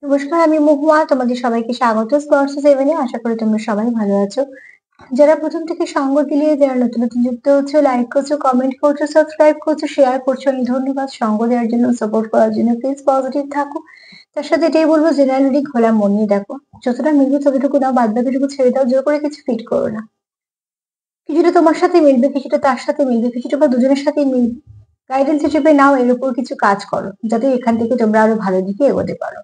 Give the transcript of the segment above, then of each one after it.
নমস্কার, আমি মহুয়া। তোমাদের সবাইকে স্বাগত স্পর্শ সেভেনে। আশা করি তোমরা সবাই ভালো আছো। যারা প্রথম থেকে সঙ্গ দিলে, যারা নতুন নতুন যুক্ত হচ্ছে, লাইক করছো, কমেন্ট করছো, সাবস্ক্রাইব করছো, শেয়ার করছো, অনেক ধন্যবাদ সঙ্গ দেওয়ার জন্য, সাপোর্ট করার জন্য। প্লিজ পজিটিভ থাকো। তার সাথে এটাই বলবো, জেনারেল রিডিং খোলা মন নিয়ে দেখো। যতটা মিলবে ততটুকু নাও, বাদ বাকিটুকু ছেড়ে দাও। জোর করে কিছু ফিট করো না। কিছুটা তোমার সাথে মিলবে, কিছুটা তার সাথে মিলবে, কিছুটা বা দুজনের সাথেই মিলবে। গাইডেন্স হিসেবে নাও, এর উপর কিছু কাজ করো, যাতে এখান থেকে তোমরা আরো ভালো দিকে এগোতে পারো।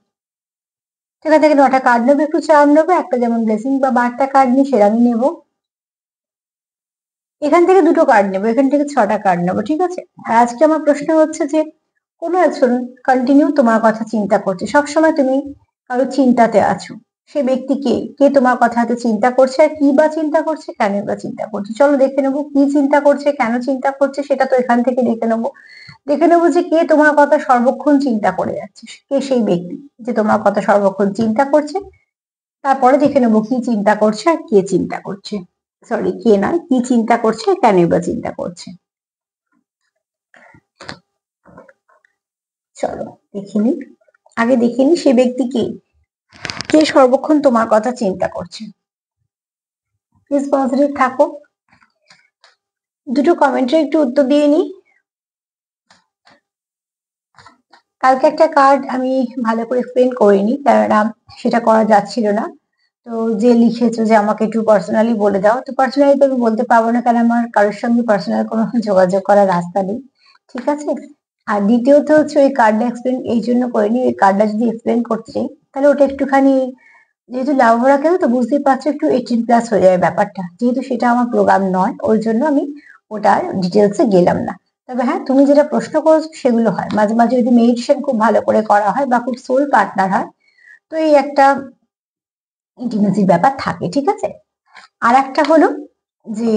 সেখান থেকে 9টা কার্ড নেবো, একটু চার্ম নেবো, একটা যেমন ব্লেসিং বা বার্তা কার্ড নিই সেরকমই নেবো। এখান থেকে 2টো কার্ড নেবো, এখান থেকে 6টা কার্ড নেবো, ঠিক আছে? আর আজকে আমার প্রশ্ন হচ্ছে যে, কোনো একজন কন্টিনিউ তোমার কথা চিন্তা করছে, সবসময় তুমি কারো চিন্তাতে আছো। সে ব্যক্তি কে? কে তোমার কথা এত চিন্তা করছে, আর কি বা চিন্তা করছে, কেন বা চিন্তা করছে? চলো দেখে নেবো কি চিন্তা করছে, কেন চিন্তা করছে, সেটা তো এখান থেকে দেখে নেবো। দেখে নেবো যে কে তোমার কথা সর্বক্ষণ চিন্তা করে যাচ্ছে, কে সেই ব্যক্তি যে তোমার কথা সর্বক্ষণ চিন্তা করছে। তারপরে দেখে নেবো কি চিন্তা করছে আর কে চিন্তা করছে। সরি, কে নয়, কি চিন্তা করছে, কেন বা চিন্তা করছে। চলো দেখিনি। আগে দেখিনি সে ব্যক্তি কে, কে সর্বক্ষণ তোমার কথা চিন্তা করছে। প্লিজ পজিটিভ থাকো। দুটো কমেন্টে একটু উত্তর দিয়ে নি। কালকে একটা কার্ড আমি ভালো করে এক্সপ্লেন করিনি, কেননা সেটা করা যাচ্ছিল না। তো যে লিখেছো যে আমাকে একটু পার্সোনালি বলে দাও, তো পার্সোনালি তো আমি বলতে পারবো না, কারণ আমার কারোর সঙ্গে পার্সোনাল কোনো যোগাযোগ করার রাস্তা নেই, ঠিক আছে? আর দ্বিতীয়ত হচ্ছে, ওই কার্ডটা এক্সপ্লেন এই জন্য করিনি, ওই কার্ডটা যদি এক্সপ্লেন করতে চাই তাহলে ওটা একটুখানি, যেহেতু লাভ ভরা কেন তো বুঝতেই পারছো, একটু 18+ হয়ে যাবে ব্যাপারটা, যেহেতু সেটা আমার প্রোগ্রাম নয়, ওই জন্য আমি ওটার ডিটেলসে গেলাম না। তবে হ্যাঁ, তুমি যেটা প্রশ্ন করছো সেগুলো হয় মাঝে মাঝে, যদি মেডিটেশন খুব ভালো করে করা হয় বা খুব সোল পার্টনার হয়, তো এই একটা ইন্টিমেসির ব্যাপার থাকে, ঠিক আছে? আর একটা হলো যে,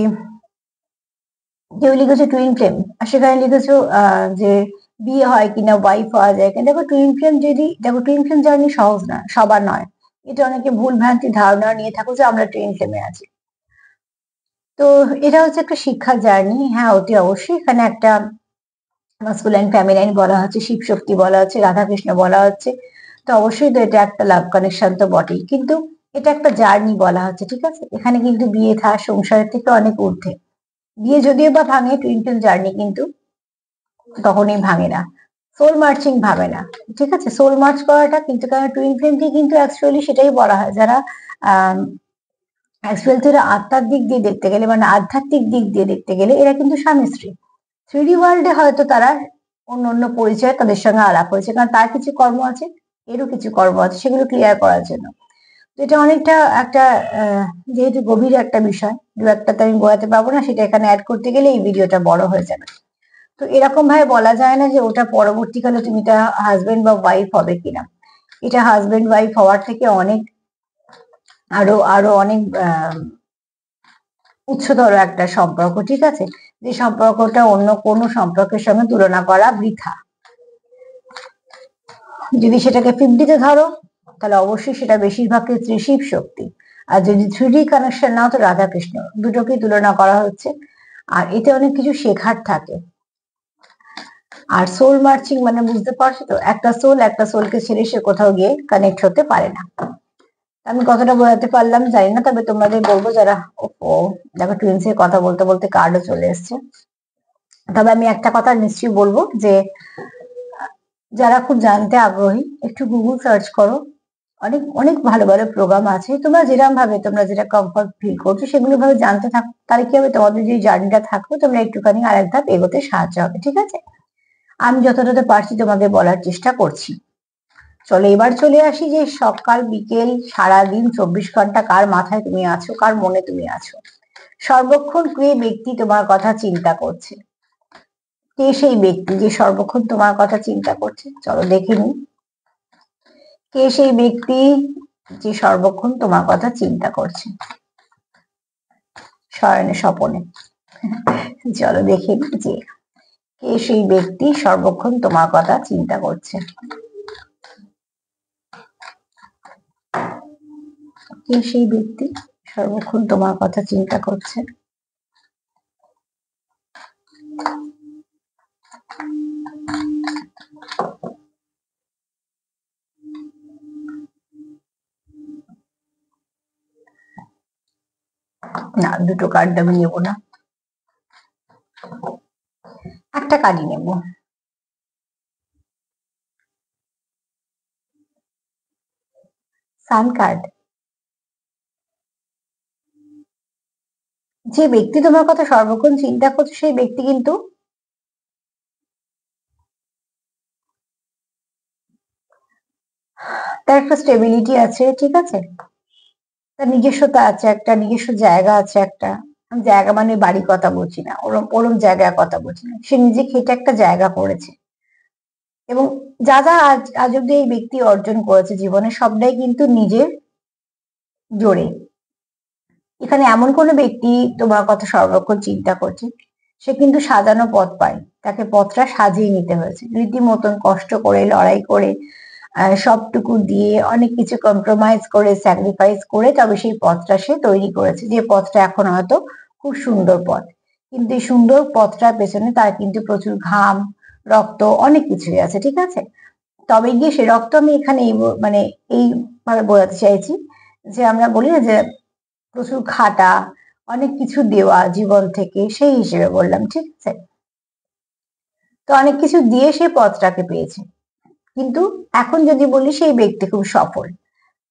কেউ লিখেছো টুইন ফ্লেম, আর সেখানে লিখেছো যে বিয়ে হয় কিনা, ওয়াইফ হওয়া যায় কিনা। দেখো টুইন ফ্লেম, যদি দেখো টুইন ফ্লেম জার্নি সহজ না, সবার নয়। এটা অনেকে ভুল ভ্রান্তি ধারণা নিয়ে থাকো যে আমরা টুইন ফ্লেমে আছি। তো এটা হচ্ছে একটা শিক্ষার জার্নি, হ্যাঁ অতি অবশ্যই। এখানে একটা মাস্কুলাইন ফ্যামিলাইন বলা হচ্ছে, শিব শক্তি বলা হচ্ছে, রাধা কৃষ্ণ বলা হচ্ছে। তো অবশ্যই তো এটা একটা লাভ কানেকশন তো বটেই, কিন্তু এটা একটা জার্নি বলা হচ্ছে, ঠিক আছে? এখানে কিন্তু বিয়ে থা সংসারের থেকে অনেক ঊর্ধ্বে। বিয়ে যদিও বা ভাঙে, টুইন ফ্লেম জার্নি কিন্তু কখনোই ভাঙে না, সোল মার্চিং ভাবে না, ঠিক আছে? সোল মার্চ করাটা কিন্তু, কারণ টুইন ফ্লেমকে কিন্তু অ্যাকচুয়ালি সেটাই বলা হয়, যারা অ্যাকচুয়ালি তো এরা আত্মার দিক দিয়ে দেখতে গেলে, মানে আধ্যাত্মিক দিক দিয়ে দেখতে গেলে, এরা কিন্তু স্বামী স্ত্রী। 3D ওয়ার্ল্ডে হয়তো তারা অন্য অন্য পরিচয়, তাদের সঙ্গে আলাপ হয়েছে, কারণ তার কিছু কর্ম আছে, এরও কিছু কর্ম আছে, সেগুলো ক্লিয়ার করার জন্য। তো এটা অনেকটা একটা আহ, যেহেতু গভীর একটা বিষয়, দু একটা তো আমি বোঝাতে পারবো না, সেটা এখানে অ্যাড করতে গেলে এই ভিডিওটা বড় হয়ে যাবে। তো এরকম ভাবে বলা যায় না যে ওটা পরবর্তীকালে তুমি এটা হাজবেন্ড বা ওয়াইফ হবে কিনা। এটা হাজবেন্ড ওয়াইফ হওয়ার থেকে অনেক, আরো আরো অনেক উচ্চতর একটা সম্পর্ক, ঠিক আছে? যে সম্পর্কটা অন্য কোনো সম্পর্কের সঙ্গে তুলনা করা বৃথা। যদি সেটাকে 50-তে ধরো, তাহলে অবশ্যই সেটা বেশিরভাগ ক্ষেত্রে শিব শক্তি। আর যদি 3D কানেকশন নাও, তো রাধা কৃষ্ণ, দুটোকেই তুলনা করা হচ্ছে। আর এতে অনেক কিছু শেখার থাকে। আর সোল মার্চিং মানে বুঝতে পারছো তো, একটা সোল একটা সোলকে ছেড়ে সে কোথাও গিয়ে কানেক্ট হতে পারে না। আমি কতটা বোঝাতে পারলাম জানি না, তবে তোমাদের বলবো যারা, ও দেখো টুইন্স এর কথা বলতে বলতে কার্ডও চলে এসছে। তবে আমি একটা কথা নিশ্চয়ই বলবো যে, যারা খুব জানতে আগ্রহী, একটু গুগল সার্চ করো। অনেক অনেক ভালো ভালো প্রোগ্রাম আছে, তোমরা যেরকম ভাবে, তোমরা যেটা কমফর্ট ফিল করছো সেগুলো ভাবে জানতে থাকো, তাহলে কি হবে, তোমাদের যে জার্নিটা থাকবে, তোমরা একটুখানি আরেক ধাপ এগোতে সাহায্য হবে, ঠিক আছে? আমি যতটা পারছি তোমাদের বলার চেষ্টা করছি। চলো এবার চলে আসি যে, সকাল বিকেল সারাদিন 24 ঘন্টা কার মাথায় তুমি আছো, কার মনে তুমি আছো, সর্বক্ষণ কে ব্যক্তি তোমার কথা চিন্তা করছে। কে সেই ব্যক্তি যে সর্বক্ষণ তোমার কথা চিন্তা করছে? চলো দেখে নিই, কে সেই ব্যক্তি যে সর্বক্ষণ তোমার কথা চিন্তা করছে শয়নে স্বপনে। চলো দেখে নিই যে কে সেই ব্যক্তি সর্বক্ষণ তোমার কথা চিন্তা করছে। কে সেই ব্যক্তি সর্বক্ষণ তোমার কথা চিন্তা করছে? না, দুটো কার্ড আমি নেব না, একটা কার্ডই নেব। Sun card. যে ব্যক্তি তোমার কথা সর্বক্ষণ চিন্তা করছে সেই ব্যক্তি কিন্তু তার একটা স্টেবিলিটি আছে, ঠিক আছে, তার নিজস্বতা আছে, একটা নিজস্ব জায়গা আছে একটা। আমি জায়গা মানে বাড়ি কথা বলছি না, ওরম ওরম জায়গার কথা বলছি না, সে নিজে খেটে একটা জায়গা করেছে। এবং যা যা আজ অব্দি এই ব্যক্তি অর্জন করেছে জীবনে সবটাই কিন্তু নিজের জোরে। এখানে এমন কোনো ব্যক্তি তোমার কথা সর্বক্ষণ চিন্তা করছে, সে কিন্তু সাজানো পথ পায়, তাকে পথটা সাজিয়ে নিতে হয়েছে রীতিমতন কষ্ট করে, লড়াই করে, সবটুকু দিয়ে, অনেক কিছু কম্প্রোমাইজ করে, স্যাক্রিফাইস করে তবে সেই পথটা সে তৈরি করেছে, যে পথটা এখন হয়তো খুব সুন্দর পথ। কিন্তু এই সুন্দর পথটার পেছনে তার কিন্তু প্রচুর ঘাম, রক্ত, অনেক কিছুই আছে, ঠিক আছে। তবে গিয়ে সে রক্ত আমি এখানে মানে এইভাবে বোঝাতে চাইছি যে আমরা বলি না যে প্রচুর খাটা, অনেক কিছু দেওয়া জীবন থেকে, সেই হিসেবে বললাম, ঠিক আছে। তো অনেক কিছু দিয়ে সে পথটাকে পেয়েছে। কিন্তু এখন যদি বলি সেই ব্যক্তি খুব সফল,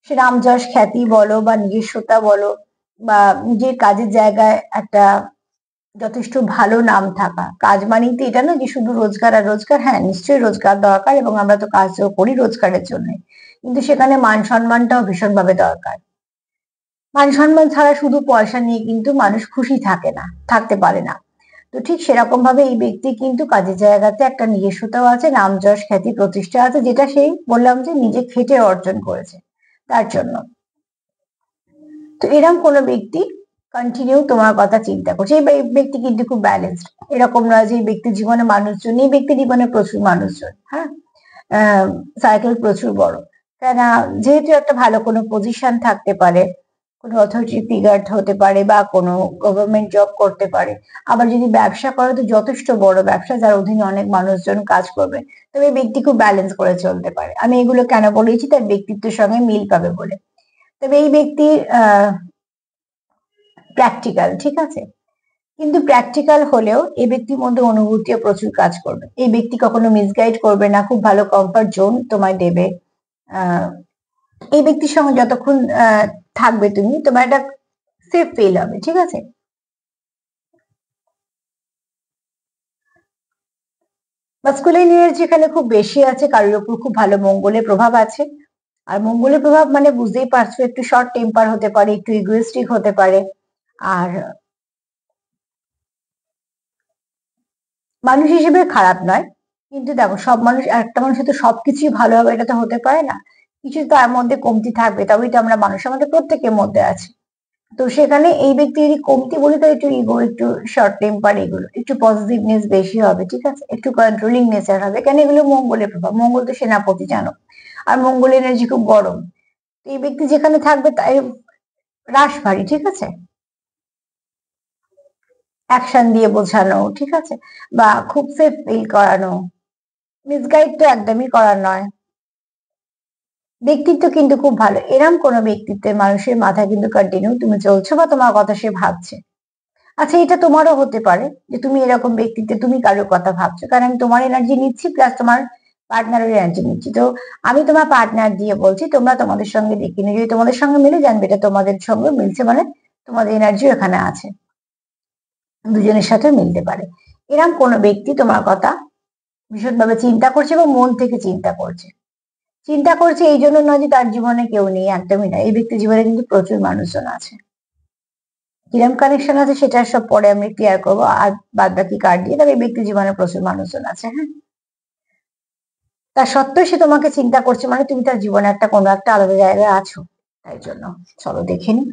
সে নামযশ খ্যাতি বলো বা নিজস্বতা বলো বা নিজের কাজের জায়গায় একটা যথেষ্ট ভালো নাম থাকা। কাজ মানেই তো এটা না যে শুধু রোজগার আর রোজগার, হ্যাঁ নিশ্চয়ই রোজগার দরকার এবং আমরা তো কাজও করি রোজগারের জন্য, কিন্তু সেখানে মান সম্মানটাও ভীষণভাবে দরকার। মান সম্মান ছাড়া শুধু পয়সা নিয়ে কিন্তু মানুষ খুশি থাকে না, থাকতে পারে না। তো ঠিক সেরকম ভাবে এই ব্যক্তি কিন্তু কাজের জায়গাতে একটা নিজস্বতাও আছে, নাম যশ খ্যাতি প্রতিষ্ঠা আছে, যেটা সেই বললাম যে নিজে খেটে অর্জন করেছে তার জন্য। তো এরকম কোনো ব্যক্তি কন্টিনিউ তোমার কথা চিন্তা করছে, এই ব্যক্তি কিন্তু খুব ব্যালেন্সড। এরকম নয় যে এই ব্যক্তির জীবনে মানুষজন, এই ব্যক্তির জীবনে প্রচুর মানুষজন, হ্যাঁ, সার্কেল প্রচুর বড়। কেন, যেহেতু একটা ভালো কোনো পজিশন থাকতে পারে, কোনো অথরিটি ফিগার হতে পারে বা কোনো গভর্নমেন্ট জব করতে পারে। আবার যদি ব্যবসা করে তো যথেষ্ট বড় ব্যবসা যার অধীনে অনেক মানুষজন কাজ করবে। তবে এই ব্যক্তি খুব ব্যালেন্স করে চলতে পারে। আমি এগুলো কেন বলেছি, তার ব্যক্তিত্বের সঙ্গে মিল পাবে বলে। তবে এই ব্যক্তির প্র্যাকটিক্যাল, ঠিক আছে, কিন্তু প্র্যাকটিক্যাল হলেও এই ব্যক্তির মধ্যে অনুভূতিও প্রচুর কাজ করবে। এই ব্যক্তি কখনো মিসগাইড করবে না, খুব ভালো কমফর্ট জোন তোমায় দেবে। আহ এই ব্যক্তির সঙ্গে যতক্ষণ থাকবে তুমি, তোমার একটা সেফ ফিল হবে, ঠিক আছে। মাস্কুলিন এনার্জি এখানে খুব বেশি আছে, কারোর উপর খুব ভালো মঙ্গলের প্রভাব আছে। আর মঙ্গলের প্রভাব মানে বুঝতেই পারছো, একটু শর্ট টেম্পার হতে পারে, একটু ইগোয়েস্টিক হতে পারে। আর মানুষ হিসেবে খারাপ নয়, কিন্তু দেখো সব মানুষ, একটা মানুষের তো সবকিছুই ভালো হবে এটা তো হতে পারে না, কিছু তার মধ্যে কমতি থাকবে, তবেই তো আমরা মানুষ, আমাদের প্রত্যেকের মধ্যে আছে। তো সেখানে এই ব্যক্তি যদি কমতি বলি তো একটু ইগো, একটু শর্ট টেম্পার, এগুলো একটু পজিটিভনেস বেশি হবে, ঠিক আছে, একটু কন্ট্রোলিং নেচার হবে, কেন এগুলো মঙ্গলের প্রভাব, মঙ্গল তো সেনাপতি জানো। আর মঙ্গল এনার্জি খুব গরম। তো এই ব্যক্তি যেখানে থাকবে তাই রাশ ভারী, ঠিক আছে, অ্যাকশন দিয়ে বোঝানো, ঠিক আছে, বা খুব সেফ ফিল করানো, মিসগাইড তো একদমই করার নয়। ব্যক্তিত্ব কিন্তু খুব ভালো, এরম কোনো ব্যক্তিত্বের মানুষের মাথায় কিন্তু কন্টিনিউ তুমি চলছো বা তোমার কথা সে ভাবছে। আচ্ছা, এটা তোমারও হতে পারে যে তুমি এরকম ব্যক্তিত্বে তুমি কারোর কথা ভাবছো, কারণ আমি তোমার এনার্জি নিচ্ছি প্লাস তোমার পার্টনারের এনার্জি নিচ্ছি। তো আমি তোমার পার্টনার দিয়ে বলছি, তোমরা তোমাদের সঙ্গে দেখে নিও, যদি তোমাদের সঙ্গে মিলে জানবে এটা তোমাদের সঙ্গে মিলছে, মানে তোমাদের এনার্জিও এখানে আছে, দুজনের সাথে মিলতে পারে। এরম কোনো ব্যক্তি তোমার কথা ভীষণভাবে চিন্তা করছে এবং মন থেকে চিন্তা করছে। চিন্তা করছে এই জন্য নয় যে তার জীবনে কেউ নেই, একদমই না, এই ব্যক্তির জীবনে কিন্তু প্রচুর মানুষজন আছে। কিরম কানেকশন আছে সেটা সব পরে আমি ক্লিয়ার করবো, আর বাদ বাকি কার্ড দিয়ে, তবে এই ব্যক্তি জীবনে প্রচুর মানুষজন আছে, হ্যাঁ। তা সত্ত্বেও সে তোমাকে চিন্তা করছে, মানে তুমি তার জীবনে একটা কোনো একটা আলাদা জায়গায় আছো, তাই জন্য। চলো দেখে নি।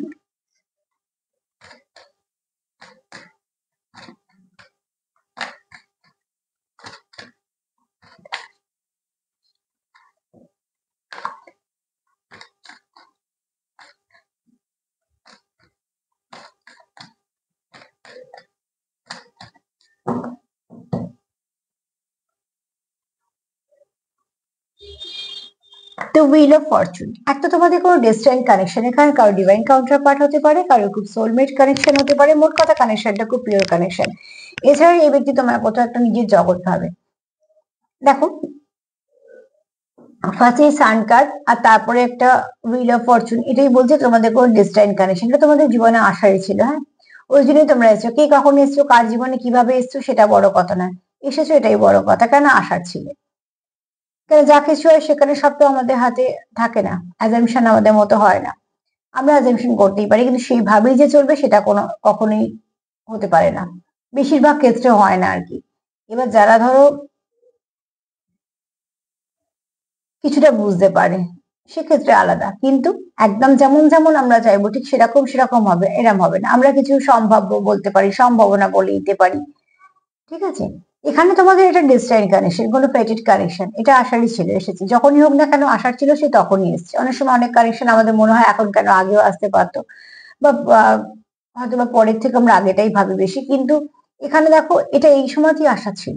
দ্য হুইল অফ ফরচুন, একটা তোমাদের কোনো ডেস্টাইন কানেকশন, এখানে কারো ডিভাইন কাউন্টার পার্ট হতে পারে, কারো খুব সোলমেট কানেকশন হতে পারে, মোট কথা কানেকশনটা খুব পিওর কানেকশন। এছাড়া এই ব্যক্তি তোমার কোথাও একটা নিজের জগৎ ভাবে। দেখো ফার্স্টে সান কার্ড আর তারপরে একটা হুইল অফ ফরচুন, এটাই বলছে তোমাদের কোনো ডেস্টাইন কানেকশন, এটা তোমাদের জীবনে আসারই ছিল। হ্যাঁ, ওই জন্যই তোমরা এসছো, কে কখন এসছো, কার জীবনে কিভাবে এসছো সেটা বড় কথা নয়, এসেছো এটাই বড় কথা, কেন আসার ছিল। কেন যা কিছু হয় সেখানে সব তো আমাদের হাতে থাকে না, অ্যাজাম্পশন আমাদের মতো হয় না। আমরা অ্যাজাম্পশন করতেই পারি, কিন্তু সেইভাবেই যে চলবে সেটা কোনো কখনোই হতে পারে না, বেশিরভাগ ক্ষেত্রে হয় না আর কি। এবার যারা ধরো কিছুটা বুঝতে পারে সেক্ষেত্রে আলাদা, কিন্তু একদম যেমন যেমন আমরা চাইবো ঠিক সেরকম সেরকম হবে এরম হবে না। আমরা কিছু সম্ভাব্য বলতে পারি, সম্ভাবনা বলে দিতে পারি, ঠিক আছে। এখানে তোমাদের এটা ডেস্টাইন কানেকশন, কোনো ফেটেড কানেকশন, এটা আশারই ছিল, এসেছে যখনই হোক না কেন, আসার ছিল সে তখনই এসেছে। অনেক সময় অনেক কানেকশন আমাদের মনে হয় এখন কেন, আগেও আসতে পারতো, বা হয়তো বা পরের থেকে আমরা আগেটাই ভাবি বেশি, কিন্তু এখানে দেখো এটা এই সময়তেই আসা ছিল,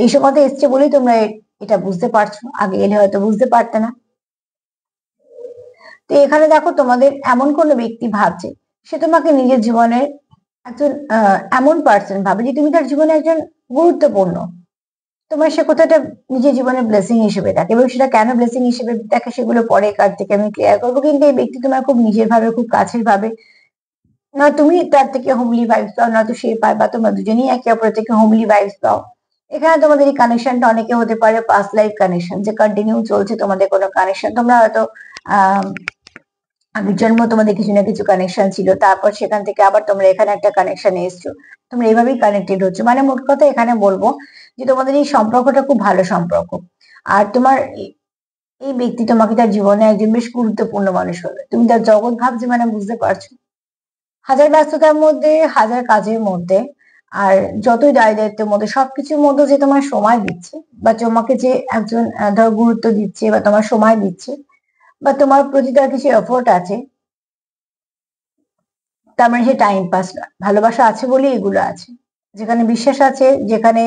এই সময়তে এসছে বলেই তোমরা এটা বুঝতে পারছো, আগে এলে হয়তো বুঝতে পারতে না। তো এখানে দেখো তোমাদের এমন কোনো ব্যক্তি ভাবছে, সে তোমাকে নিজের জীবনের একজন এমন পার্সন ভাবে যে তুমি তার জীবনে একজন গুরুত্বপূর্ণ, তোমার সে কোথাটা নিজের জীবনের ব্লেসিং হিসেবে দেখে, এবং সেটা কেন ব্লেসিং হিসেবে দেখে সেগুলো পরে কার্ড থেকে আমি ক্লিয়ার করবো। কিন্তু এই ব্যক্তি তোমার খুব নিজের ভাবে, খুব কাছের ভাবে, না তুমি তার থেকে হোমলি ভাইবস পাও, না তো সে পায়, বা তোমরা দুজনেই একে অপরের থেকে হোমলি ভাইবস পাও। এখানে তোমাদের এই কানেকশনটা অনেকে হতে পারে পাস্ট লাইফ কানেকশন, যে কন্টিনিউ চলছে তোমাদের কোনো কানেকশন, তোমরা হয়তো আহ আগের জন্ম তোমাদের কিছু না কিছু কানেকশন ছিল, তারপর সেখান থেকে আবার তোমরা এখানে একটা কানেকশনে এসছো, তোমরা এইভাবেই কানেক্টেড হচ্ছে। মানে মোট কথা এখানে বলবো যে তোমাদের এই সম্পর্কটা খুব ভালো সম্পর্ক, আর তোমার এই ব্যক্তি তোমাকে তার জীবনে একজন বেশ গুরুত্বপূর্ণ মানুষ হবে, তুমি তার জগৎ ভাবছে, মানে বুঝতে পারছো। হাজার ব্যস্ততার মধ্যে, হাজার কাজের মধ্যে, আর যতই দায় দায়িত্বের মধ্যে, সবকিছুর মধ্যে যে তোমার সময় দিচ্ছে, বা তোমাকে যে একজন ধর গুরুত্ব দিচ্ছে, বা তোমার সময় দিচ্ছে, বা তোমার প্রতি তার কিছু এফোর্ট আছে, তার মানে সে টাইম পাস না, ভালোবাসা আছে বলেই এগুলো আছে। যেখানে বিশ্বাস আছে, যেখানে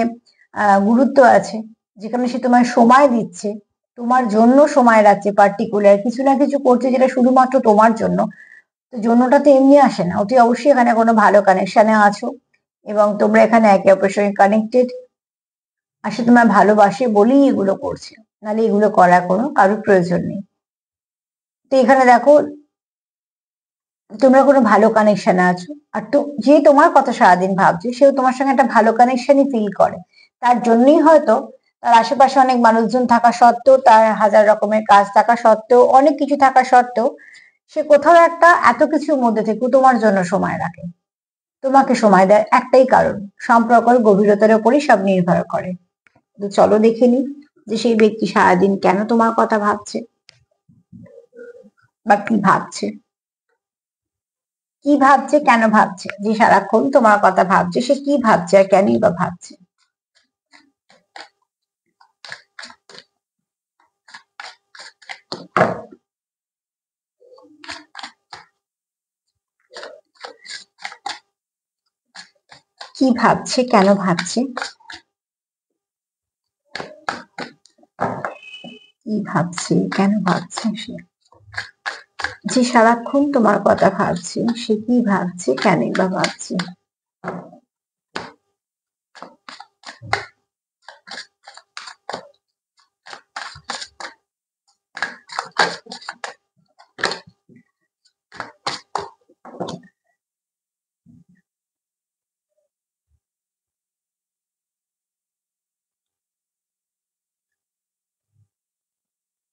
গুরুত্ব আছে, যেখানে সে তোমার সময় দিচ্ছে, তোমার জন্য সময় রাখছে, পার্টিকুলার কিছু না কিছু করছে যেটা শুধুমাত্র তোমার জন্য, তো জন্যটা তো এমনি আসে না, অতি অবশ্যই এখানে কোনো ভালো কানেকশনে আছো, এবং তোমরা এখানে একে অপরের সঙ্গে কানেক্টেড, আর সে তোমার ভালোবাসে বলেই এগুলো করছে, নাহলে এগুলো করার কোনো কারোর প্রয়োজন নেই। তো এখানে দেখো তোমরা কোনো ভালো কানেকশনে আছো, আর তো যে তোমার কথা সারাদিন ভাবছে সেও তোমার সঙ্গে একটা ভালো কানেকশনই ফিল করে, তার জন্যই হয়তো তার আশেপাশে অনেক মানুষজন থাকা সত্ত্বেও, তার হাজার রকমের কাজ থাকা সত্ত্বেও, অনেক কিছু থাকা সত্ত্বেও, সে কোথাও একটা এত কিছুর মধ্যে থেকে তোমার জন্য সময় রাখে, তোমাকে সময় দেয়, একটাই কারণ, সম্পর্কের গভীরতার উপরই সব নির্ভর করে। তো চলো দেখে নি যে সেই ব্যক্তি সারাদিন কেন তোমার কথা ভাবছে, বা কি ভাবছে, কি ভাবছে, কেন ভাবছে, যে সারাক্ষণ তোমার কথা ভাবছে, সে কি ভাবছে আর কেনই বা ভাবছে। কি ভাবছে, কেন ভাবছে, কি ভাবছে, কেন ভাবছে সে, যে সারাক্ষণ তোমার কথা ভাবছে, সে কি ভাবছে, কেনই বা ভাবছে।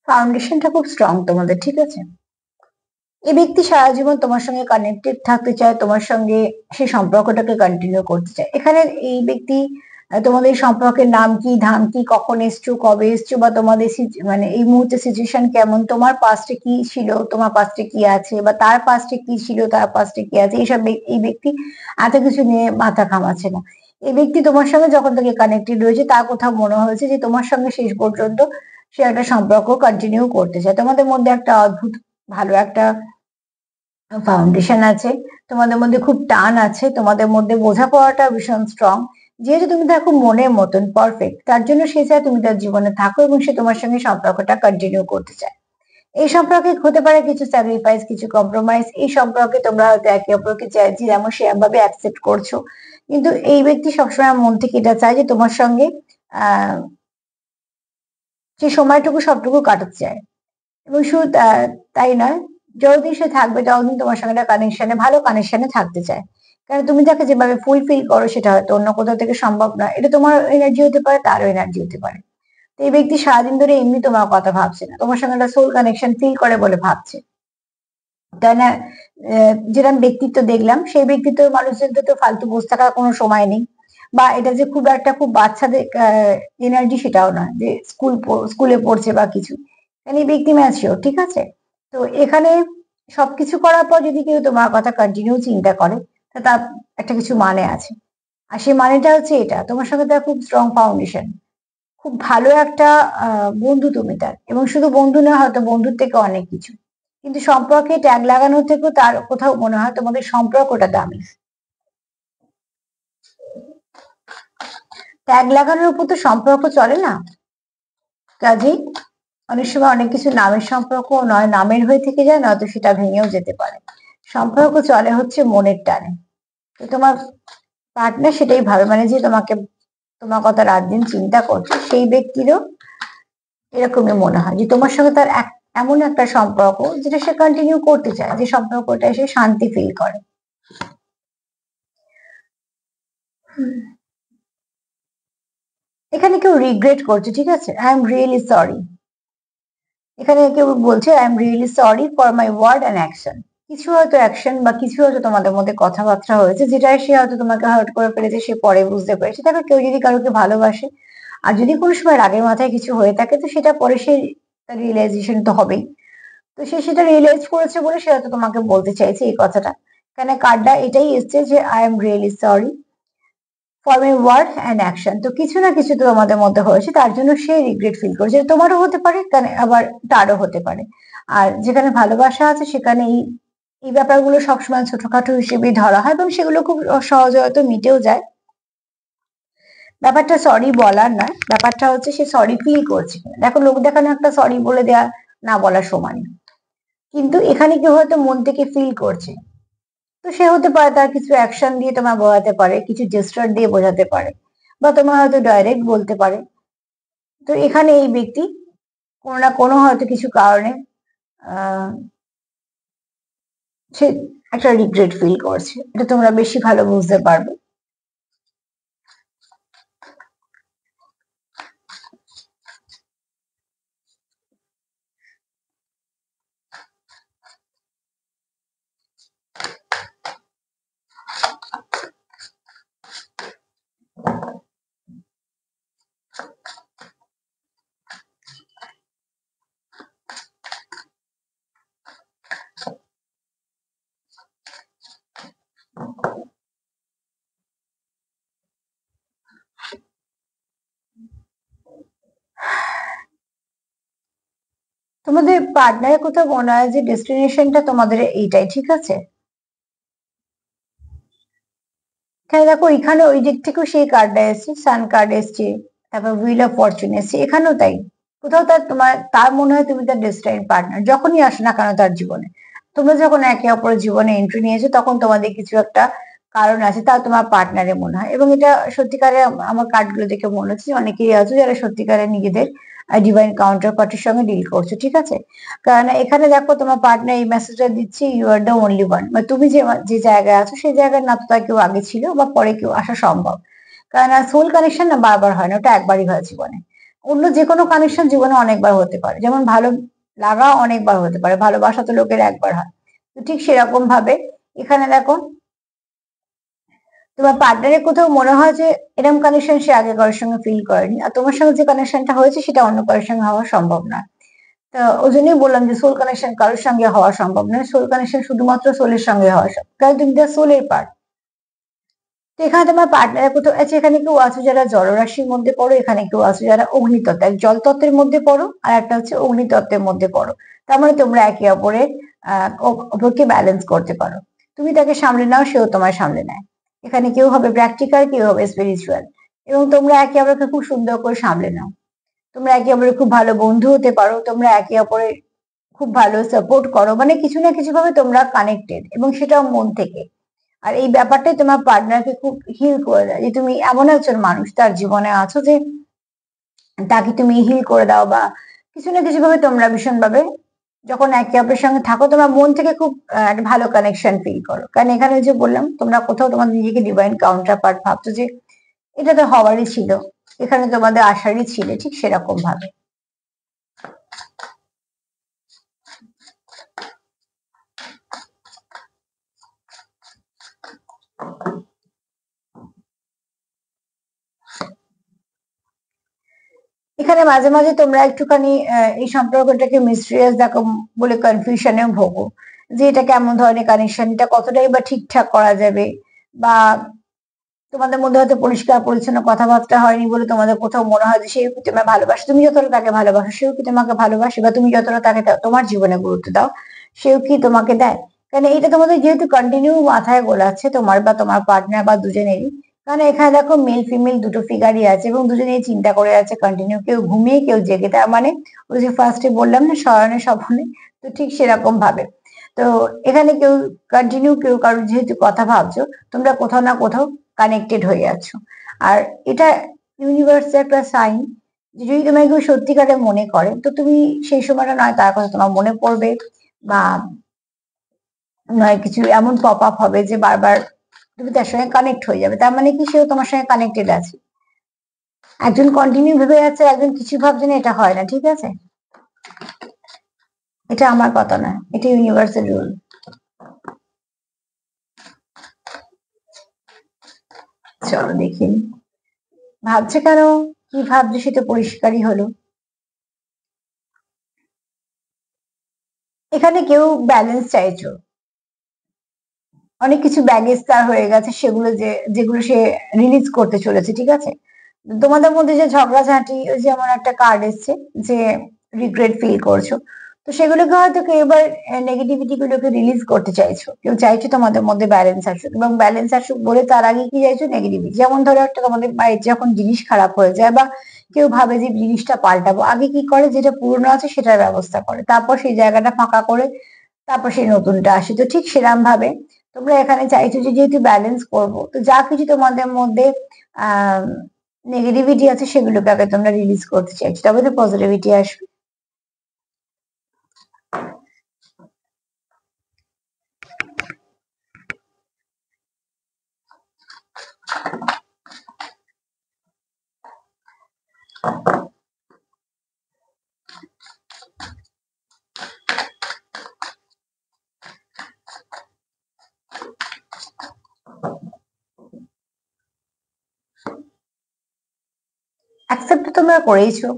ফাউন্ডেশনটা খুব স্ট্রং তোমাদের, ঠিক আছে। এই ব্যক্তি সারা জীবন তোমার সঙ্গে কানেক্টেড থাকতে চায়, তোমার সঙ্গে সেই সম্পর্কটাকে কন্টিনিউ করতে চায়। এখানে এই ব্যক্তি তোমাদের সম্পর্কের নাম কি, ধাম কি, কখন এসছো, কবে এসছো, বা তোমাদের মানে এই মুহূর্তে সিচুয়েশন কেমন, তোমার পাস্টে কি ছিল, তোমার পাস্টে কি আছে, বা তার পাস্টে কি ছিল, তার পাস্টে কি আছে, এইসব এই ব্যক্তি এত কিছু নিয়ে মাথা ঘামাচ্ছে না। এই ব্যক্তি তোমার সঙ্গে যখন থেকে কানেক্টেড রয়েছে, তার কোথাও মনে হয়েছে যে তোমার সঙ্গে শেষ পর্যন্ত সে একটা সম্পর্ক কন্টিনিউ করতে চায়, তোমাদের মধ্যে একটা অদ্ভুত ভালো একটা ফাউন্ডেশন আছে, তোমাদের মধ্যে খুব টান আছে, তোমাদের মধ্যে বোঝাপড়াটা ভীষণ স্ট্রং, যেহেতু তুমি তার খুব মনের মতন পারফেক্ট, তার জন্য সে চায় তুমি তার জীবনে থাকো এবং সে তোমার সঙ্গে সম্পর্কটা কন্টিনিউ করতে চায়। এই সম্পর্কে হতে পারে কিছু স্যাক্রিফাইস, কিছু কম্প্রোমাইজ। এই সম্পর্কে তোমরা হয়তো একে অপরকে যেমন সেরকম ভাবে অ্যাকসেপ্ট করছো, কিন্তু এই ব্যক্তি সবসময় মন থেকে এটা চায় যে তোমার সঙ্গে আহ সে সময়টুকু সবটুকু কাটাতে চায়। এবং শুধু তাই নয়, যতদিন সে থাকবে ততদিন তোমার সঙ্গে একটা কানেকশনে, ভালো কানেকশনে থাকতে চায়। কারণ তুমি তাকে যেভাবে ফুলফিল করো সেটা হয়তো অন্য কোথাও থেকে সম্ভব নয়। এটা তোমার এনার্জি হতে পারে, তারও এনার্জি হতে পারে। তো এই ব্যক্তি সারাদিন ধরে এমনি তোমার কথা ভাবছে না, তোমার সঙ্গে একটা সোল কানেকশন ফিল করে বলে ভাবছে, তাই না? যেরকম ব্যক্তিত্ব দেখলাম, সেই ব্যক্তিত্ব মানুষদের তো ফালতু বসে থাকার কোনো সময় নেই। বা এটা যে খুব একটা খুব বাচ্চাদের এনার্জি সেটাও নয় যে স্কুলে পড়ছে বা কিছু। কারণ এই ব্যক্তি ম্যাচিওর, ঠিক আছে? তো এখানে সবকিছু করার পর যদি কেউ তোমার কথা কন্টিনিউ চিন্তা করে, তা তার একটা কিছু মানে আছে। আর সেই মানেটা হচ্ছে এটা, তোমার সঙ্গে তার খুব স্ট্রং ফাউন্ডেশন, খুব ভালো একটা বন্ধু তুমি তার। এবং শুধু বন্ধু না, হয়তো বন্ধুর থেকে অনেক কিছু। কিন্তু সম্পর্কে ট্যাগ লাগানোর থেকেও তার কোথাও মনে হয় তোমাদের সম্পর্কটা দামি। ট্যাগ লাগানোর উপর তো সম্পর্ক চলে না। কাজেই অনেক সময় অনেক কিছু নামের সম্পর্ক নয় নামের হয়ে থেকে যায়, নয়তো সেটা ভেঙেও যেতে পারে। সম্পর্ক চলে হচ্ছে মনের টানে। তো তোমার পার্টনার সেটাই ভাবে, মানে যে তোমাকে, তোমার কথা রাত দিন চিন্তা করছে, সেই ব্যক্তিরও এরকমই মনে হয় যে তোমার সঙ্গে তার এমন একটা সম্পর্ক যেটা সে কন্টিনিউ করতে চায়, যে সম্পর্কটা সে শান্তি ফিল করে। এখানে কেউ রিগ্রেট করছে, ঠিক আছে? I am really sorry. এখানে কেউ বলছে I am really sorry for my word and action. কিছু হয়তো অ্যাকশন বা কিছু হয়তো তোমাদের মধ্যে কথাবার্তা হয়েছে যেটা সে হয়তো তোমাকে হার্ট করে ফেলেছে, সে পরে বুঝতে পেরেছে। দেখো, কেউ যদি কারোকে ভালোবাসে, আর যদি কোনো সময় রাগের মাথায় কিছু হয়ে থাকে, তো সেটা পরে সে রিয়েলাইজেশন তো হবেই। তো সে সেটা রিয়েলাইজ করেছে বলে সে হয়তো তোমাকে বলতে চাইছে এই কথাটা। কারণ কার্ডটা এটাই এসছে যে I am really sorry for my word and action. তো কিছু না কিছু তো আমাদের মধ্যে হয়েছে, তার জন্য সে রিগ্রেট ফিল করছে। তোমারও হতে পারে, আবার তারও হতে পারে। আর যেখানে ভালোবাসা আছে সেখানে এই এই ব্যাপারগুলো সবসময় ছোটখাটো হিসেবেই ধরা হয় এবং সেগুলো খুব সহজে হয়তো মিটেও যায়। ব্যাপারটা সরি বলার নয়, ব্যাপারটা হচ্ছে সে সরি ফিল করছে কিনা। দেখো, লোক দেখানো একটা সরি বলে দেয়া না বলার সমান। কিন্তু এখানে কেউ হয়তো মন থেকে ফিল করছে। তো সে হতে পারে তার কিছু অ্যাকশন দিয়ে তোমার বোঝাতে পারে, কিছু জেস্টার দিয়ে বোঝাতে পারে, বা তোমার হয়তো ডাইরেক্ট বলতে পারে। তো এখানে এই ব্যক্তি কোনো না কোনো হয়তো কিছু কারণে আহ সে একটা রিগ্রেট ফিল করছে। এটা তোমরা বেশি ভালো বুঝতে পারবে। তোমাদের পার্টনারের কোথাও মনে হয় যে ডেস্টিনেশনটা তোমাদের এইটাই, ঠিক আছে? এখানে দেখো, এখানে ওই দিক থেকেও সেই কার্ডটা এসছে, সান কার্ড এসছে, তারপর হুইল অফ ফরচুন এসছে, এখানেও তাই। কোথাও তার মনে হয় তুমি তার ডেস্টাইন পার্টনার, যখনই আসো না কেন তার জীবনে। তোমরা যখন একে অপরের জীবনে এন্ট্রি নিয়েছো, তখন তোমাদের কিছু একটা কারণ আছে, তা তোমার পার্টনারে মনে হয়। এবং এটা সত্যিকারে আমার কার্ডগুলো দেখে মনে হচ্ছে যে অনেকেই আছে যারা সত্যিকারে নিজেদের ডিভাইন কাউন্টার পার্টির সঙ্গে ডিল করছো, ঠিক আছে? কারণ এখানে দেখো, তোমার পার্টনার এই মেসেজটা দিচ্ছে, you are the only one. মানে তুমি যে যে জায়গায় আছো সেই জায়গায় না তো তার কেউ আগে ছিল বা পরে কেউ আসা সম্ভব। কারণ সোল কানেকশন না বারবার হয় না, ওটা একবারই হয় জীবনে। অন্য যে কোনো কানেকশন জীবনে অনেকবার হতে পারে, যেমন ভালো লাগা অনেকবার হতে পারে, ভালোবাসা তো লোকের একবার হয়। তো ঠিক সেরকম ভাবে এখানে দেখো, তোমার পার্টনারের কোথাও মনে হয় যে এরকম কানেকশন সে আগে কারোর সঙ্গে ফিল করেনি, আর তোমার সঙ্গে যে কানেকশনটা হয়েছে সেটা অন্য কারোর সঙ্গে হওয়া সম্ভব না। তো ওই জন্যই বললাম যে সোল কানেকশন কারোর সঙ্গে হওয়া সম্ভব নয়। সোল কানেকশন শুধুমাত্র সোলের সঙ্গে হওয়া সম্ভব, কারণ তুমি তার সোলের পার্ট। তো এখানে তোমার পার্টনারের কোথাও আছে, এখানে কেউ আছো যারা জলরাশির মধ্যে পড়ো, এখানে কেউ আছো যারা অগ্নিতত্ত্ব, এক জল তত্ত্বের মধ্যে পড়ো আর একটা হচ্ছে অগ্নিতত্ত্বের মধ্যে পড়ো। তার মানে তোমরা একে অপরের অপরকে ব্যালেন্স করতে পারো। তুমি তাকে সামলে নাও, সেও তোমায় সামলে নেয়। এখানে কেউ হবে প্র্যাকটিক্যাল, কেউ হবে স্পিরিচুয়াল। এবং তোমরা একে অপরকে খুব সুন্দর করে সামলে নাও। তোমরা একে অপরের খুব ভালো বন্ধু হতে পারো, তোমরা একে অপরের খুব ভালো সাপোর্ট করো, মানে কিছু না কিছু ভাবে তোমরা কানেক্টেড, এবং সেটাও মন থেকে। আর এই ব্যাপারটাই তোমার পার্টনারকে খুব হিল করে দেয়, যে তুমি এমন একজন মানুষ তার জীবনে আছো যে তাকে তুমি হিল করে দাও, বা কিছু না কিছু ভাবে তোমরা ভীষণ ভাবে যখন একে অপরের সঙ্গে থাকো তোমরা মন থেকে খুব একটা ভালো কানেকশন ফিল করো। কারণ এখানে যে বললাম তোমরা কোথাও তোমাদের নিজেকে ডিভাইন কাউন্টার পার্ট ভাবছো যে এটা তো হওয়ারই ছিল, এখানে তোমাদের আসারই ছিল, ঠিক সেরকম ভাবে। এখানে মাঝে মাঝে তোমরা একটুখানি এই সম্পর্কটাকে মিস্ট্রিয়াস দেখো বলে কনফিউশনেও ভোগো, যে এটা কেমন ধরনের কানেকশন, এটা কতটাই বা ঠিকঠাক করা যাবে, বা তোমাদের মধ্যে হয়তো পরিষ্কার পরিচ্ছন্ন কথাবার্তা হয়নি বলে তোমাদের কোথাও মনে হয় যে সেও কি তোমায় ভালোবাসে, তুমি যতটা তাকে ভালোবাসো সেও কি তোমাকে ভালোবাসে, বা তুমি যতটা তাকে তোমার জীবনে গুরুত্ব দাও সেও কি তোমাকে দেয়। কারণ এটা তোমাদের যেহেতু কন্টিনিউ মাথায় গোলাচ্ছে তোমার বা তোমার পার্টনার বা দুজনেরই, কারণ এখানে দেখো মেল ফিমেল দুটো ফিগারই আছে এবং দুজনেই চিন্তা করে আছে কন্টিনিউ, কেউ ঘুমিয়ে কেউ জেগে, তার মানে ওই যে ফার্স্টে বললাম না শয়নে স্বপনে, তো ঠিক সেরকম ভাবে। তো এখানে কেউ কন্টিনিউ কেউ কারোর যেহেতু কথা ভাবছো, তোমরা কোথাও না কোথাও কানেক্টেড হয়ে যাচ্ছ। আর এটা ইউনিভার্সের একটা সাইন যে যদি তোমায় কেউ সত্যিকারে মনে করে, তো তুমি সেই সময়টা নয় তার কথা তোমার মনে পড়বে, বা নয় কিছু এমন পপ আপ হবে যে বারবার তুমি তার সঙ্গে কানেক্ট হয়ে যাবে, তার মানে কি সেও তোমার সঙ্গে কানেক্টেড আছে। একজন কন্টিনিউ ভেবে যাচ্ছে একজন কিছু ভাবছে না, এটা হয় না, ঠিক আছে? এটা আমার কথা না, এটা ইউনিভার্সাল রুল। চলো দেখি ভাবছে কেন, কি ভাবছে সেটা পরিষ্কারই হলো। এখানে কেউ ব্যালেন্স চাইছো, অনেক কিছু ব্যাগেজ তার হয়ে গেছে, সেগুলো যেগুলো সে রিলিজ করতে চলেছে, ঠিক আছে? তোমাদের মধ্যে যে ঝগড়াঝাঁটি, ওই যেমন একটা কার্ড এসছে যে রিগ্রেট ফিল করছো, তো সেগুলোকে হয়তো কেউ এবার নেগেটিভিটি গুলোকে রিলিজ করতে চাইছো, কেউ চাইছো তোমাদের মধ্যে ব্যালেন্স আসুক, এবং ব্যালেন্স আসুক বলে তার আগে কি চাইছো নেগেটিভিটি, যেমন ধরো একটা তোমাদের বাড়িতে যখন জিনিস খারাপ হয়ে যায় বা কেউ ভাবে যে জিনিসটা পাল্টাবো, আগে কি করে যেটা পুরনো আছে সেটার ব্যবস্থা করে, তারপর সেই জায়গাটা ফাঁকা করে তারপর সেই নতুনটা আসে। তো ঠিক সেরকম ভাবে তোমরা এখানে চাইছো যে যেহেতু ব্যালেন্স করবো, তো যা কিছু তোমাদের মধ্যে আহ নেগেটিভিটি আছে সেগুলোকে আগে তোমরা রিলিজ করতে চাইছো, তবে তো পজিটিভিটি আসবে। অ্যাকসেপ্ট তোমরা করেইছো,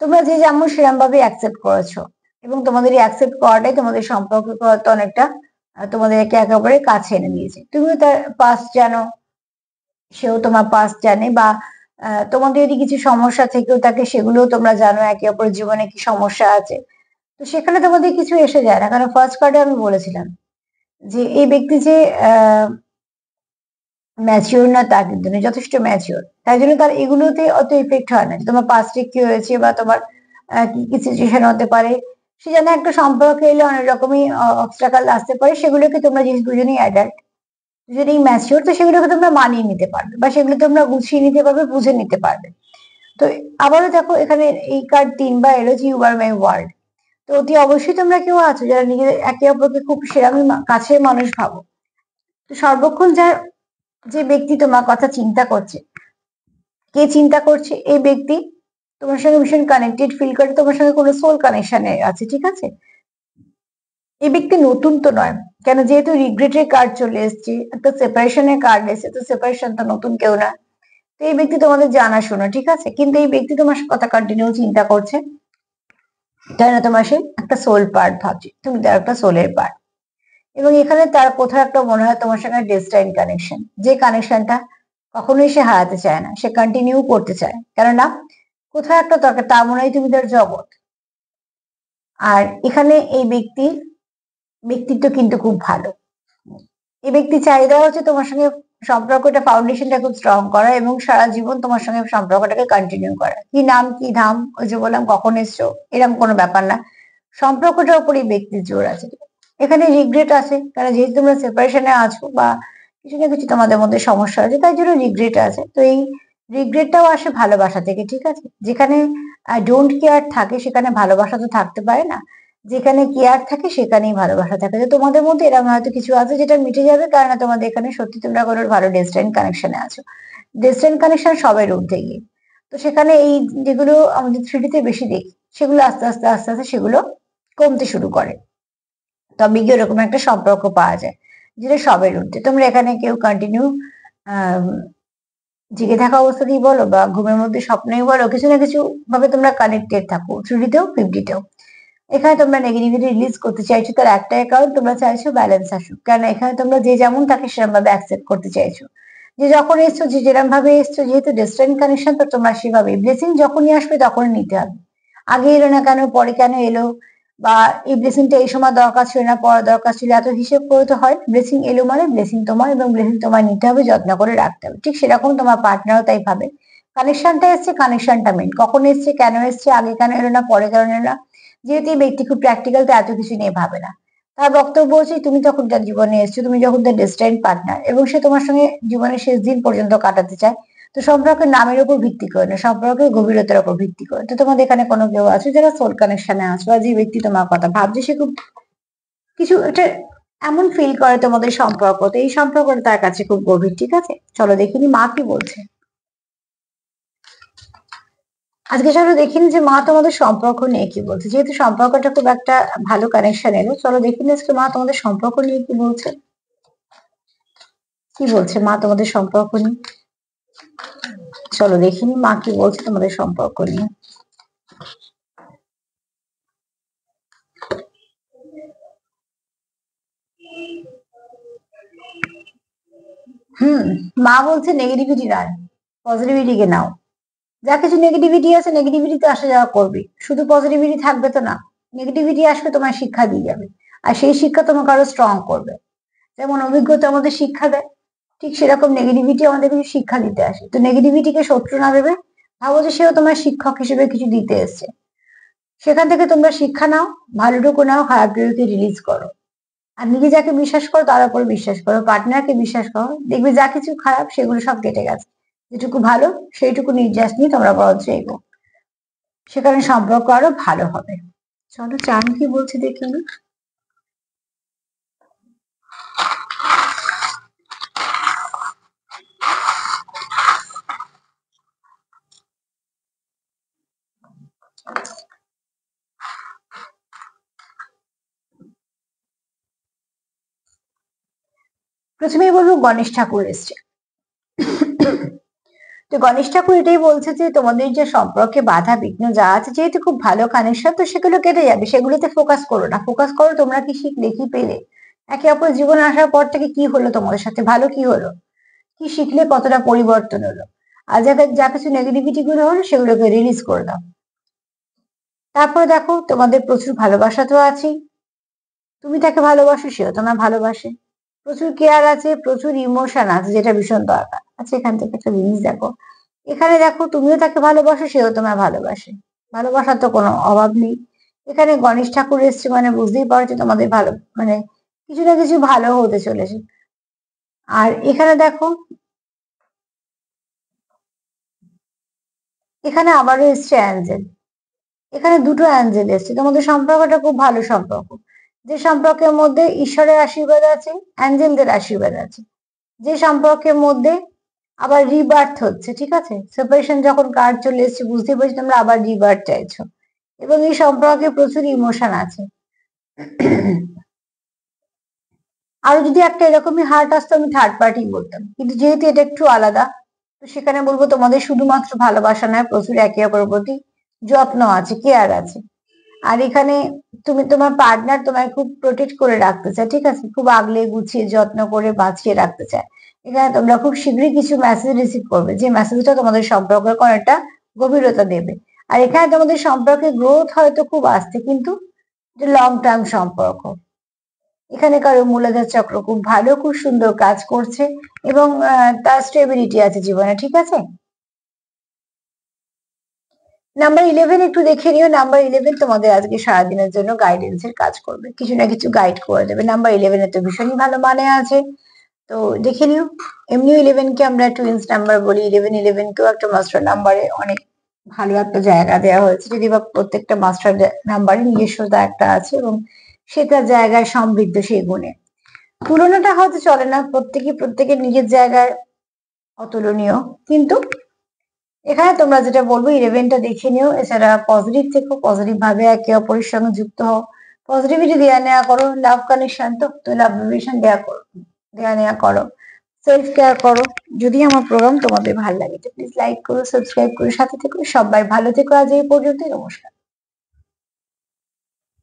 তোমরা যে যেমন সেরকম ভাবে অ্যাকসেপ্ট করেছো, এবং তোমাদের এই অ্যাকসেপ্ট করাটাই তোমাদের সম্পর্ককে হয়তো অনেকটা তোমাদের একে একেবারে কাছে এনে দিয়েছে। তুমিও তার পাস্ট জানো, সেও তোমার পাস্ট জানে, বা তোমাদের যদি কিছু সমস্যা থেকেও থাকে সেগুলোও তোমরা জানো, একে অপরের জীবনে কি সমস্যা আছে। তো সেখানে তোমাদের কিছু এসে যায় না, কারণ ফার্স্ট কার্ডে আমি বলেছিলাম যে এই ব্যক্তি যে ম্যাচিওর না তা কিন্তু না, যথেষ্ট ম্যাচিওর, তাই জন্য তার এগুলোতে অত ইফেক্ট হয় না যে তোমার পাস্টে কি হয়েছে বা তোমার কি কি সিচুয়েশন হতে পারে। সে জানে একটা সম্পর্কে এলে অনেক রকমই অবস্ট্রাকল আসতে পারে, সেগুলোকে তোমরা যেহেতু দুজনেই অ্যাডাল্ট, দুজনেই ম্যাচিওর, তো সেগুলোকে তোমরা মানিয়ে নিতে পারবে বা সেগুলো তোমরা গুছিয়ে নিতে পারবে, বুঝে নিতে পারবে। তো আবারও দেখো এখানে এই কার্ড তিনবার এলো যে ইউ আর মাই ওয়ার্ল্ড। তো অতি অবশ্যই তোমরা কেউ আছো যারা নিজেদের একে অপরকে খুব সেরামি কাছের মানুষ ভাবো। তো সর্বক্ষণ যার যে ব্যক্তি তোমার কথা চিন্তা করছে, কে চিন্তা করছে, এই ব্যক্তি তোমার সঙ্গে ভীষণ কানেক্টেড ফিল করে, তোমার সঙ্গে কোনো সোল কানেকশনে আছে, ঠিক আছে? এই ব্যক্তি নতুন তো নয়, কেন যেহেতু রিগ্রেটের কার্ড চলে এসছে, একটা সেপারেশনের কার্ড এসেছে, তো সেপারেশন তো নতুন কেউ না। তো এই ব্যক্তি তোমাদের জানাশোনা, ঠিক আছে, কিন্তু এই ব্যক্তি তোমার কথা কন্টিনিউ চিন্তা করছে, তাই না? তোমার সে একটা সোল পার্ট ভাবছে, তুমি তার একটা সোলের পার্ট, এবং এখানে তার কোথাও একটা মনে হয় তোমার সঙ্গে ডেস্টাইন কানেকশন, যে কানেকশনটা কখনোই সে হারাতে চায় না, সে কন্টিনিউ করতে চায়, কেননা কোথাও একটা দরকার, তার মনে হয় তুমি তার জগৎ। আর এখানে এই ব্যক্তির ব্যক্তিত্ব কিন্তু খুব ভালো, এই ব্যক্তি চাহিদা হচ্ছে তোমার সঙ্গে সম্পর্কটা ফাউন্ডেশনটা খুব স্ট্রং করা এবং সারা জীবন তোমার সঙ্গে সম্পর্কটাকে কন্টিনিউ করা। কি নাম কি ধাম, ওই যে বললাম কখন এসছো, এরকম কোনো ব্যাপার না। সম্পর্কটার উপরই ব্যক্তির জোর আছে। এখানে রিগ্রেট আছে, কারণ যেহেতু তোমরা সেপারেশনে আছো বা কিছু না কিছু তোমাদের মধ্যে সমস্যা আছে, তাই জন্য রিগ্রেট আছে। তো এই রিগ্রেটটাও আসে ভালোবাসা থেকে, ঠিক আছে? যেখানে ডোন্ট কেয়ার থাকে সেখানে ভালোবাসা তো থাকতে পারে না, যেখানে কেয়ার থাকে সেখানেই ভালোবাসা থাকে। তো তোমাদের মধ্যে এরকম হয়তো কিছু আছে যেটা মিটে যাবে, কারণ তোমাদের এখানে সত্যি তোমরা কোনো ভালো ডেস্টাইন কানেকশনে আছো। ডেস্টাইন কানেকশন সবাই ঊর্ধ্বে গিয়ে, তো সেখানে এই যেগুলো আমাদের থ্রিডিতে বেশি দেখি, সেগুলো আস্তে আস্তে আস্তে আস্তে সেগুলো কমতে শুরু করে। তবে গিয়ে ওরকম একটা সম্পর্ক পাওয়া যায় যেটা সবের ঊর্ধ্বে। তোমরা এখানে কেউ কন্টিনিউ জেগে থাকা অবস্থাতেই বলো বা ঘুমের মধ্যে স্বপ্নেই বলো, কিছু না কিছু ভাবে তোমরা কানেক্টেড থাকো, 3D-তেও 50-তেও। এখানে তোমরা নেগেটিভিটি রিলিজ করতে চাইছো, তার একটাই কারণ তোমরা চাইছো ব্যালেন্স আসুক, কারণ এখানে তোমরা যে যেমন তাকে সেরকম ভাবে অ্যাকসেপ্ট করতে চাইছো। যে যখন এসছো, যে যেরকম ভাবে এসছো, যেহেতু ডিস্টেন্ট কানেকশন, তো তোমরা সেভাবে ব্লেসিং যখনই আসবে তখনই নিতে হবে। আগে এলো না কেন, পরে কেন এলো, বা এই ব্লেসিংটা এই সময় দরকার ছিল না, পরে দরকার ছিল, এত হিসেব করে তো হয়? ব্লেসিং এলো মানে ব্লেসিং তোমার, এবং ব্লেসিং তোমার নিতে হবে, যত্ন করে রাখতে হবে। ঠিক সেরকম তোমার পার্টনারও তাই ভাবে। কানেকশনটা এসছে, কানেকশনটা মেন। কখন এসছে, কেন এসছে, আগে কেন এলো না, পরে কেন এলো না, যেহেতু এই ব্যক্তি খুব প্র্যাকটিক্যাল, তো এত কিছু নিয়ে ভাবে না। তার বক্তব্য হচ্ছে তুমি যখন তার জীবনে এসছো, তুমি যখন তার ডেস্টাইন পার্টনার, এবং সে তোমার সঙ্গে জীবনের শেষ দিন পর্যন্ত কাটাতে চায়, তো সম্পর্কের নামের উপর ভিত্তি করে না, সম্পর্কের গভীরতার উপর ভিত্তি করে। তো তোমাদের এখানে কোনো কেউ আছে যারা সোল কানেকশনে আছো, বা যে ব্যক্তি তোমার কথা ভাবছে সে খুব কিছু একটা এমন ফিল করে তোমাদের সম্পর্ক, তো এই সম্পর্কটা তার কাছে খুব গভীর, ঠিক আছে? চলো দেখিনি মা কি বলছে আজকে। চলো দেখিনি যে মা তোমাদের সম্পর্ক নিয়ে কি বলছে, যেহেতু সম্পর্কটা খুব একটা ভালো কানেকশন এলো। চলো দেখিনি আজকে মা তোমাদের সম্পর্ক নিয়ে কি বলছে। কি বলছে মা তোমাদের সম্পর্ক নিয়ে? চলো দেখিনি মা কি বলছে তোমাদের সম্পর্ক নিয়ে। মা বলছে নেগেটিভিটি নয়, পজিটিভিটি কে নাও। যা কিছু নেগেটিভিটি আছে, নেগেটিভিটি তো আসা যাওয়া করবে, শুধু পজিটিভিটি থাকবে তো না। নেগেটিভিটি আসবে, তোমার শিক্ষা দিয়ে যাবে, আর সেই শিক্ষা তোমাকে আরো স্ট্রং করবে। যেমন অভিজ্ঞতা আমাদের শিক্ষা দেয়, ঠিক সেরকম নেগেটিভিটি আমাদের কিছু শিক্ষা দিতে আসে। তো নেগেটিভিটিকে শত্রু না ভেবে ভাবো যে সেও তোমার শিক্ষক হিসেবে কিছু দিতে এসছে। সেখান থেকে তোমরা শিক্ষা নাও, ভালোটুকু নাও, খারাপটুকুকে রিলিজ করো। আর নিজে যাকে বিশ্বাস করো তার উপর বিশ্বাস করো, পার্টনারকে বিশ্বাস করো, দেখবে যা কিছু খারাপ সেগুলো সব কেটে গেছে। যেটুকু ভালো সেইটুকু নির্যাস নিয়ে তোমরা বরঞ্চ এগো, সেখানে সম্পর্ক আরো ভালো হবে। চলো চান কি বলছে দেখি আমি। প্রথমেই বলবো গণেশ ঠাকুর এসছে। তো গণেশ ঠাকুর এটাই বলছে যে তোমাদের যে সম্পর্কে বাধা বিঘ্ন যা আছে, যেহেতু খুব ভালো কানেকশন, তো সেগুলো কেটে যাবে, সেগুলোতে ফোকাস করো না। ফোকাস করো তোমরা কি শিখলে, কি পেলে, একে অপর জীবনে আসার পর থেকে কি হলো, তোমাদের সাথে ভালো কি হলো, কি শিখলে, কতটা পরিবর্তন হলো। আর যা কিছু নেগেটিভিটি গুলো হলো সেগুলোকে রিলিজ করে দাও। তারপরে দেখো তোমাদের প্রচুর ভালোবাসা তো আছেই, তুমি তাকে ভালোবাসো, সেও তোমার ভালোবাসে, প্রচুর কেয়ার আছে, প্রচুর ইমোশন আছে, যেটা ভীষণ দরকার। আচ্ছা এখান থেকে একটা জিনিস দেখো, এখানে দেখো তুমিও তাকে ভালোবাসো, সেও তোমার ভালোবাসে, ভালোবাসার তো কোনো অভাব নেই। এখানে গণেশ ঠাকুর এসছে মানে বুঝতেই পারছো তোমাদের ভালো, মানে কিছু না কিছু ভালো হতে চলেছে। আর এখানে দেখো, এখানে আবারও এসছে অ্যাঞ্জেল। এখানে দুটো অ্যাঞ্জেল এসছে, তোমাদের সম্পর্কটা খুব ভালো সম্পর্ক, যে সম্পর্কের মধ্যে ঈশ্বরের আশীর্বাদ আছে, অ্যাঞ্জেলদের আশীর্বাদ আছে, যে সম্পর্কের মধ্যে আবার রিবার্থ হচ্ছে, ঠিক আছে? সেপারেশন যখন কার্ড চলে এসেছে, বুঝতে পারছি তোমরা আবার রিবার্থ চাইছো, এবং এই সম্পর্কে প্রচুর ইমোশন আছে। আরো যদি একটা এরকমই হার্ট আসতো আমি থার্ড পার্টি বলতাম, কিন্তু যেহেতু এটা একটু আলাদা, তো সেখানে বলবো তোমাদের শুধুমাত্র ভালোবাসা নয়, প্রচুর একে অপরের প্রতি যত্ন আছে, কেয়ার আছে। আর এখানে তুমি তোমার পার্টনার তোমায় খুব প্রোটেক্ট করে রাখতে চায়, ঠিক আছে? খুব আগলে গুছিয়ে যত্ন করে বাঁচিয়ে রাখতে চায়। এখানে তোমরা খুব শীঘ্রই কিছু মেসেজ রিসিভ করবে, যে মেসেজটা তোমাদের সম্পর্কের একটা গভীরতা দেবে। আর এখানে তোমাদের সম্পর্কে গ্রোথ হয়তো খুব আসছে, কিন্তু লং টার্ম সম্পর্ক। এখানে কারো মূলাধার চক্র খুব ভালো, খুব সুন্দর কাজ করছে এবং তার স্টেবিলিটি আছে জীবনে, ঠিক আছে। নাম্বার 11 একটু দেখে নিও। নাম্বার 11 তোমাদের আজকে সারাদিনের জন্য গাইডেন্স এর কাজ করবে, কিছু না কিছু গাইড করে দেবে। নাম্বার 11 এর তো ভীষণই ভালো মানে আছে, তো দেখে নিও। এমনিও 11 কে আমরা টুইন্স নাম্বার বলি। 11 কেও একটা মাস্টার নাম্বারে অনেক ভালো একটা জায়গা দেওয়া হয়েছে, যদি বা প্রত্যেকটা মাস্টার নাম্বারে নিজস্বতা একটা আছে এবং সেটা জায়গায় সমৃদ্ধ সেই গুণে। তুলনাটা হয়তো চলে না, প্রত্যেকের নিজের জায়গায় অতুলনীয়, কিন্তু এখানে তোমরা যেটা বলবো 11টা দেখে নিও। এছাড়া পজিটিভ থেকো, পজিটিভ ভাবে একে অপরের সঙ্গে যুক্ত হও, পজিটিভিটি দেওয়া নেওয়া করো। লাভ কানেকশন তো লাভ ভিব্রেশন দেওয়া নেওয়া করো, সেলফ কেয়ার করো। যদি আমার প্রোগ্রাম তোমাদের ভালো লাগে তো প্লিজ লাইক করো, সাবস্ক্রাইব করো, সাথে থেকো। সবাই ভালো থেকো। আজ এই পর্যন্তই, নমস্কার।